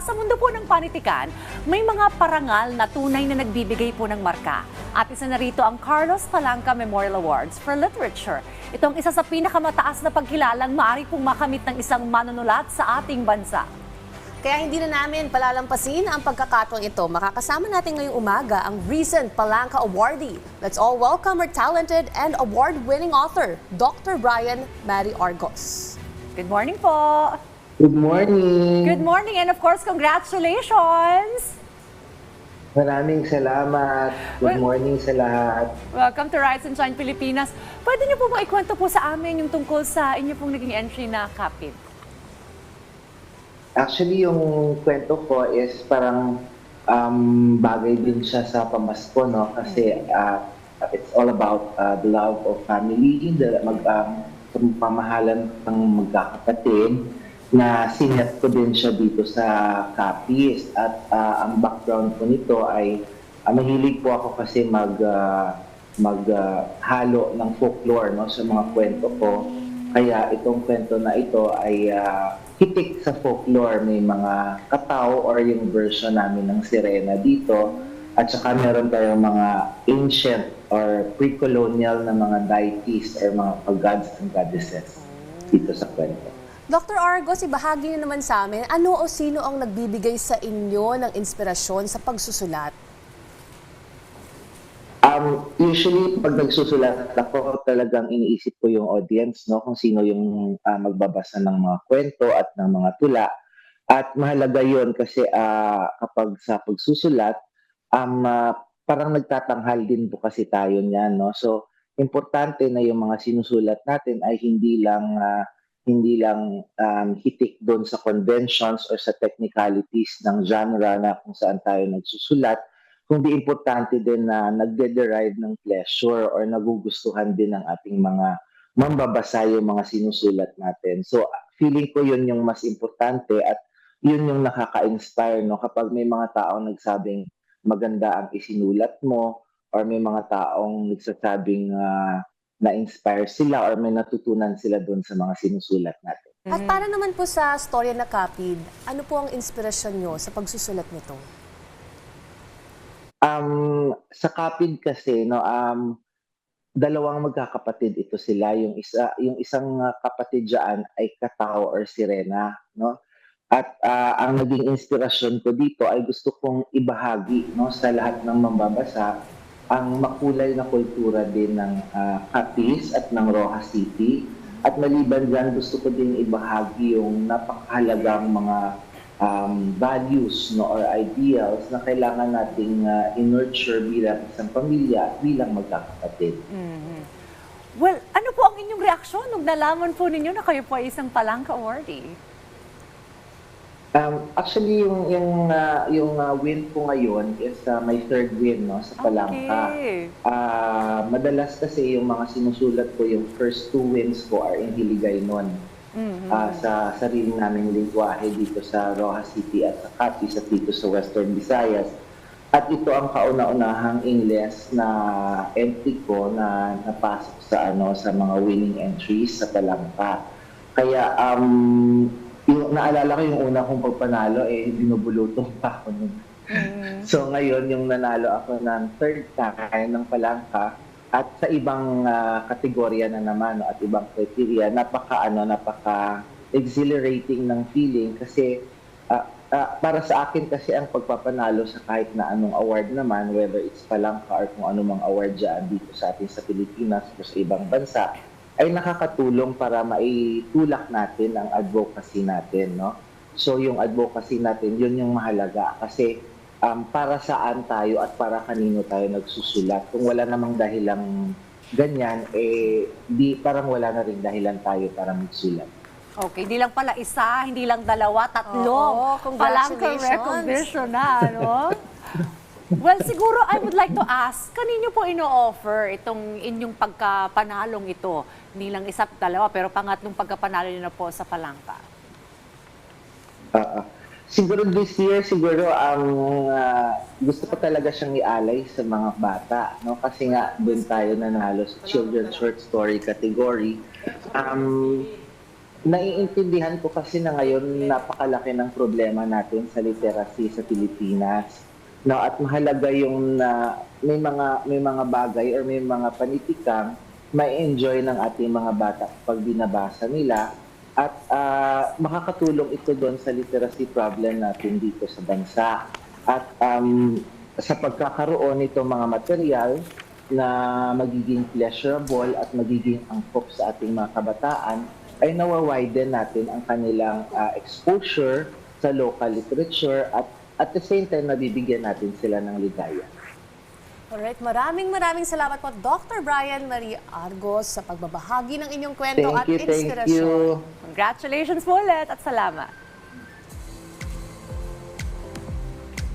Sa mundo po ng panitikan, may mga parangal na tunay na nagbibigay po ng marka. At isa na rito ang Carlos Palanca Memorial Awards for Literature. Itong isa sa pinakamataas na pagkilalang maaari pong makamit ng isang manunulat sa ating bansa. Kaya hindi na namin palalampasin ang pagkakataong ito. Makakasama natin ngayong umaga ang recent Palanca Awardee. Let's all welcome our talented and award-winning author, Dr. Brian Mary Argos. Good morning po! Good morning! Good morning and of course, congratulations! Maraming salamat. Good morning sa lahat. Welcome to Rise and Shine Pilipinas. Pwede niyo po ba ikwento po sa amin yung tungkol sa inyo pong naging entry na Kapit? Actually, yung kwento ko is parang bagay din siya sa pamasko, no? Kasi it's all about the love of family, pamahalan ng magkakapatid, na sinet ko din siya dito sa Capiz. At ang background ko nito ay mahilig po ako kasi maghalo ng folklore, no, sa mga kwento ko. Kaya itong kwento na ito ay hitik sa folklore. May mga kataw or yung version namin ng sirena dito. At saka meron tayong mga ancient or pre-colonial na mga deities or mga gods and goddesses dito sa kwento. Dr. Argos, ibahagi niyo naman sa amin, ano o sino ang nagbibigay sa inyo ng inspirasyon sa pagsusulat? Usually, pag nagsusulat ako, talagang iniisip ko yung audience, no? Kung sino yung magbabasa ng mga kwento at ng mga tula. At mahalaga yun kasi kapag sa pagsusulat, parang nagtatanghal din po kasi tayo niyan, no? So, importante na yung mga sinusulat natin ay hindi lang hitik doon sa conventions or sa technicalities ng genre na kung saan tayo nagsusulat, kundi importante din na nagde-derive ng pleasure or nagugustuhan din ng ating mga mambabasa yung mga sinusulat natin. So, feeling ko yun yung mas importante at yun yung nakaka-inspire, no? Kapag may mga taong nagsabing maganda ang isinulat mo or may mga taong nagsasabing na-inspire sila or may natutunan sila doon sa mga sinusulat natin. At para naman po sa storya na Kapid, ano po ang inspirasyon nyo sa pagsusulat nito? Sa Kapid kasi, no, dalawang magkakapatid ito sila. Yung isang kapatid diyan ay kataw or sirena, no? At ang naging inspirasyon ko dito ay gusto kong ibahagi, no, sa lahat ng mambabasa ang makulay na kultura din ng Capiz at ng Rojas City. At maliban dyan, gusto ko din ibahagi yung napakahalagang mga values, no, or ideals na kailangan nating i-nurture bilang isang pamilya at bilang magkakapatid. Mm-hmm. Well, ano po ang inyong reaksyon nung nalaman po ninyo na kayo po ay isang Palanca Awardee? Actually, yung win ko ngayon is my third win, no, sa Palanca. Okay. Madalas kasi yung mga sinusulat ko, yung first two wins ko are in Hiligaynon. Sa sarili naming lingwahe dito sa Rojas City at sa Capiz at dito sa Western Visayas. At ito ang kauna-unahang Ingles na entry ko na napasok sa mga winning entries sa Palanca. Kaya yung naalala ko yung una kong pagpanalo, binubulutong pa ako nun. So ngayon, yung nanalo ako ng third time ng Palanca at sa ibang kategorya na naman, no, at ibang criteria, napaka-exhilarating ng feeling kasi para sa akin kasi ang pagpapanalo sa kahit na anong award naman, whether it's Palanca or kung anumang award dyan dito sa atin sa Pilipinas o sa ibang bansa, ay nakakatulong para maitulak natin ang advocacy natin, no? So yung advocacy natin, yun yung mahalaga kasi para saan tayo at para kanino tayo nagsusulat. Kung wala namang dahilang ganyan, parang wala na rin dahilan tayo para magsulat. Okay, hindi lang pala isa, hindi lang dalawa, tatlong Palanca recognition na, no? Well, siguro I would like to ask, kanino po ino-offer itong inyong pagkapanalong ito? Hindi lang isa, dalawa, pero pangatlong pagkapanalo niyo na po sa Palanca. Siguro this year, gusto ko talaga siyang ialay sa mga bata, no? Kasi nga, doon tayo nanalo sa Children's Short Story category. naiintindihan ko kasi na ngayon napakalaki ng problema natin sa literacy sa Pilipinas. No, at mahalaga yung na may mga bagay or may mga panitikang ma-enjoy ng ating mga bata pag binabasa nila at makakatulong ito doon sa literacy problem natin dito sa bansa. At sa pagkakaroon nito mga material na magiging pleasurable at magiging angkop sa ating mga kabataan, ay nawa-widen natin ang kanilang exposure sa local literature at the same time nabibigyan natin sila ng ligaya. Alright, maraming salamat po Dr. Brian Marie Argos sa pagbabahagi ng inyong kwento at Thank inspirasyon. you. Congratulations po ulit at salamat.